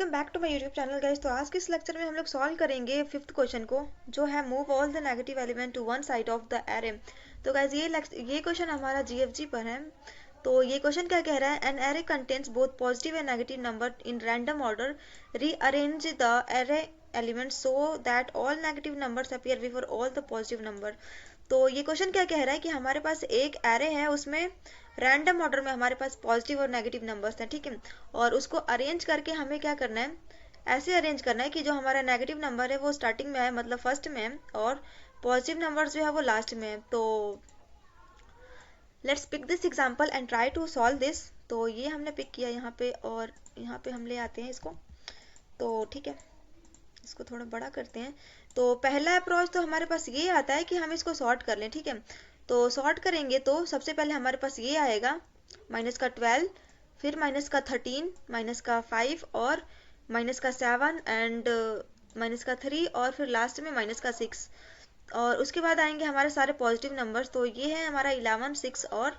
Welcome back to my YouTube channel guys. तो आज के इस लेक्चर में हम लोग सॉल्व करेंगे फिफ्थ क्वेश्चन को, जो है move all the negative element to one side of the array. तो गाइस ये क्वेश्चन हमारा जीएफजी पर है। तो ये क्वेश्चन क्या कह रहा है, an array contains both positive and negative number in random order, rearrange the array elements so that all negative numbers appear before all the positive number. तो ये क्वेश्चन क्या कह रहा है कि हमारे पास एक एरे है, उसमें रैंडम ऑर्डर में हमारे पास पॉजिटिव और नेगेटिव नंबर्स हैं, ठीक है। और उसको अरेंज करके हमें क्या करना है, ऐसे अरेंज करना है कि जो हमारा नेगेटिव नंबर है वो स्टार्टिंग में है, मतलब फर्स्ट में है, और पॉजिटिव नंबर जो है वो लास्ट में है। तो let's pick this example and try to solve this. तो ये हमने पिक किया यहाँ पे, और यहाँ पे हम ले आते हैं इसको। तो ठीक है, इसको थोड़ा बड़ा करते हैं। तो पहला अप्रोच तो हमारे पास ये आता है कि हम इसको सॉर्ट कर लें, ठीक है। तो सॉर्ट करेंगे तो सबसे पहले हमारे पास ये आएगा माइनस का 12, फिर माइनस का 13, माइनस का 5 और माइनस का 7 एंड माइनस का 3 और फिर लास्ट में माइनस का 6। और उसके बाद आएंगे हमारे सारे पॉजिटिव नंबर्स। तो ये है हमारा 11, 6 और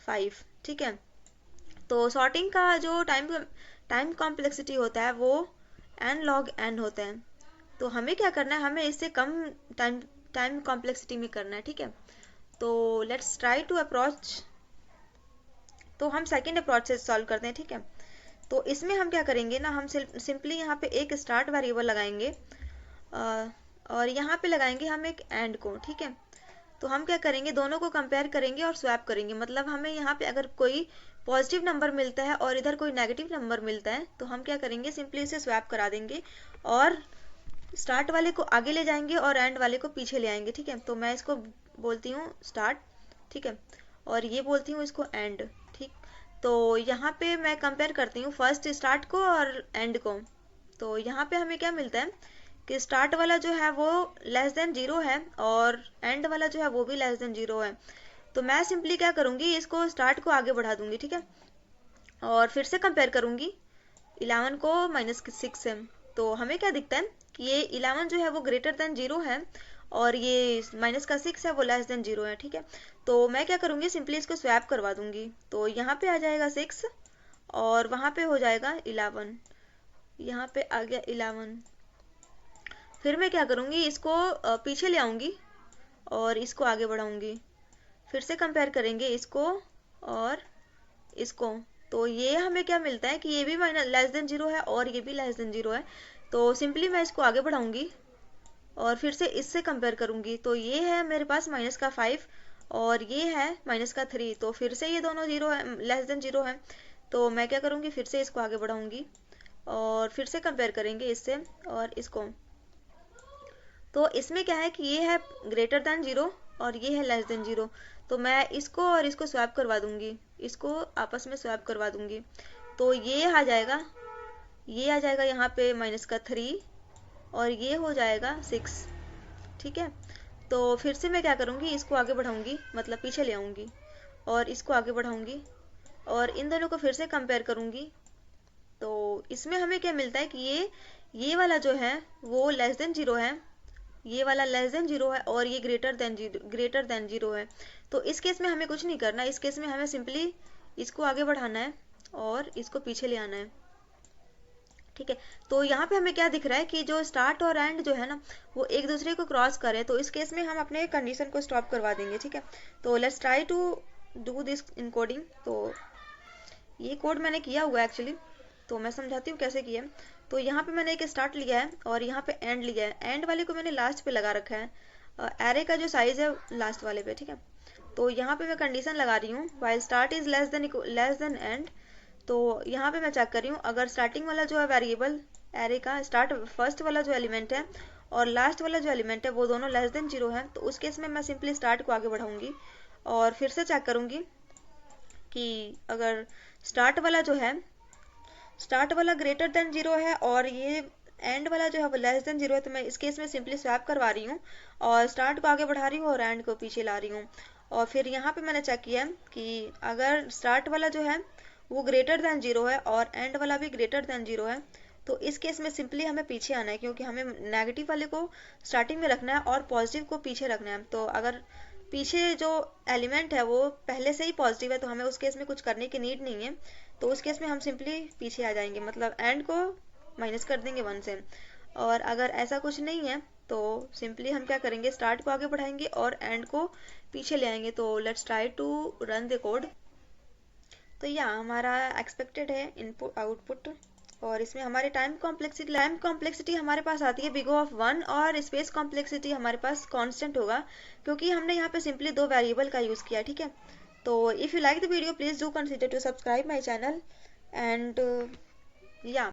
5, ठीक है। तो सॉर्टिंग का जो टाइम कॉम्प्लेक्सिटी होता है वो n log n होता है। तो हमें क्या करना है, हमें इससे कम टाइम कॉम्प्लेक्सिटी में करना है, ठीक है। तो लेट्स ट्राई टू अप्रोच। तो हम सेकेंड अप्रोच से सॉल्व करते हैं, ठीक है। तो इसमें हम क्या करेंगे ना, हम सिंपली यहाँ पे एक स्टार्ट वेरिएबल लगाएंगे और यहाँ पे लगाएंगे हम एक एंड को, ठीक है। तो हम क्या करेंगे, दोनों को कंपेयर करेंगे और स्वैप करेंगे। मतलब हमें यहाँ पे अगर कोई पॉजिटिव नंबर मिलता है और इधर कोई नेगेटिव नंबर मिलता है, तो हम क्या करेंगे, सिंपली इसे स्वैप करा देंगे और स्टार्ट वाले को आगे ले जाएंगे और एंड वाले को पीछे ले आएंगे, ठीक है। तो मैं इसको बोलती हूँ स्टार्ट, ठीक है, और ये बोलती हूँ इसको एंड, ठीक। तो यहाँ पे मैं कंपेयर करती हूँ फर्स्ट स्टार्ट को और एंड को। तो यहाँ पे हमें क्या मिलता है कि स्टार्ट वाला जो है वो लेस देन 0 है और एंड वाला जो है वो भी लेस देन 0 है। तो मैं सिंपली क्या करूँगी, इसको स्टार्ट को आगे बढ़ा दूंगी, ठीक है, और फिर से कंपेयर करूँगी 11 को माइनस 6 से। तो हमें क्या दिखता है कि ये 11 जो है वो ग्रेटर देन 0 है और ये माइनस का 6 है वो लेस देन 0 है, ठीक है। तो मैं क्या करूँगी, सिंपली इसको स्वैप करवा दूंगी। तो यहाँ पे आ जाएगा 6 और वहाँ पे हो जाएगा 11, यहाँ पे आ गया 11। फिर मैं क्या करूँगी, इसको पीछे ले आऊँगी और इसको आगे बढ़ाऊँगी। फिर से कंपेयर करेंगे इसको और इसको। तो ये हमें क्या मिलता है कि ये भी माइनस लेस देन 0 है और ये भी लेस देन 0 है। तो सिंपली मैं इसको आगे बढ़ाऊंगी और फिर से इससे कंपेयर करूंगी। तो ये है मेरे पास माइनस का 5 और ये है माइनस का 3। तो फिर से ये दोनों 0 है, लेस देन 0 है। तो मैं क्या करूंगी, फिर से इसको आगे बढ़ाऊंगी और फिर से कंपेयर करेंगे इससे और इसको। तो इसमें क्या है कि ये है ग्रेटर देन 0 और ये है लेस देन 0। तो मैं इसको और इसको स्वैप करवा दूंगी, इसको आपस में स्वैप करवा दूंगी। तो ये आ जाएगा यहाँ पे माइनस का 3 और ये हो जाएगा 6, ठीक है। तो फिर से मैं क्या करूँगी, इसको आगे बढ़ाऊंगी, मतलब पीछे ले आऊँगी और इसको आगे बढ़ाऊंगी और इन दोनों को फिर से कंपेयर करूँगी। तो इसमें हमें क्या मिलता है कि ये वाला जो है वो लेस देन 0 है, ये वाला लेस देन 0 है और ये ग्रेटर देन 0 है। तो इस केस में हमें कुछ नहीं करना, इस केस में हमें सिंपली इसको आगे बढ़ाना है और इसको पीछे ले आना है, ठीक है। तो यहाँ पे हमें क्या दिख रहा है कि जो स्टार्ट और एंड जो है ना वो एक दूसरे को क्रॉस करे। तो इस केस में हम अपने कंडीशन को स्टॉप करवा देंगे, ठीक है। तो let's try to do this in coding. तो ये कोड मैंने किया हुआ है एक्चुअली, तो मैं समझाती हूँ कैसे किया। तो यहाँ पे मैंने एक स्टार्ट लिया है और यहाँ पे एंड लिया है। एंड वाले को मैंने लास्ट पे लगा रखा है, एरे का जो साइज है लास्ट वाले पे, ठीक है। तो यहाँ पे मैं कंडीशन लगा रही हूँ while start is less than and. तो यहाँ पे मैं चेक कर रही हूँ, अगर स्टार्टिंग वाला जो है वेरिएबल एरे का स्टार्ट फर्स्ट वाला जो एलिमेंट है और लास्ट वाला जो एलिमेंट है वो दोनों लेस देन 0 है, तो उस केस में मैं सिंपली स्टार्ट को आगे बढ़ाऊंगी और फिर से चेक करूंगी कि अगर स्टार्ट वाला ग्रेटर देन 0 है और ये एंड वाला जो है वो लेस देन 0 है, तो मैं इस केस में सिंपली स्वैप करवा रही हूँ और स्टार्ट को आगे बढ़ा रही हूँ और एंड को पीछे ला रही हूँ। और फिर यहाँ पे मैंने चेक किया कि अगर स्टार्ट वाला जो है वो ग्रेटर देन 0 है और एंड वाला भी ग्रेटर देन 0 है, तो इस केस में सिंपली हमें पीछे आना है, क्योंकि हमें नेगेटिव वाले को स्टार्टिंग में रखना है और पॉजिटिव को पीछे रखना है। तो अगर पीछे जो एलिमेंट है वो पहले से ही पॉजिटिव है तो हमें उस केस में कुछ करने की नीड नहीं है। तो उस केस में हम सिंपली पीछे आ जाएंगे, मतलब एंड को माइनस कर देंगे 1 से। और अगर ऐसा कुछ नहीं है तो सिंपली हम क्या करेंगे, स्टार्ट को आगे बढ़ाएंगे और एंड को पीछे ले आएंगे। तो let's try to run the code. तो यह हमारा एक्सपेक्टेड है इनपुट आउटपुट, और इसमें हमारे टाइम कॉम्प्लेक्सिटी हमारे पास आती है बिग O ऑफ 1, और स्पेस कॉम्प्लेक्सिटी हमारे पास कांस्टेंट होगा क्योंकि हमने यहाँ पे सिंपली 2 वेरिएबल का यूज़ किया। ठीक है, तो if you like the video please do consider to subscribe my channel and या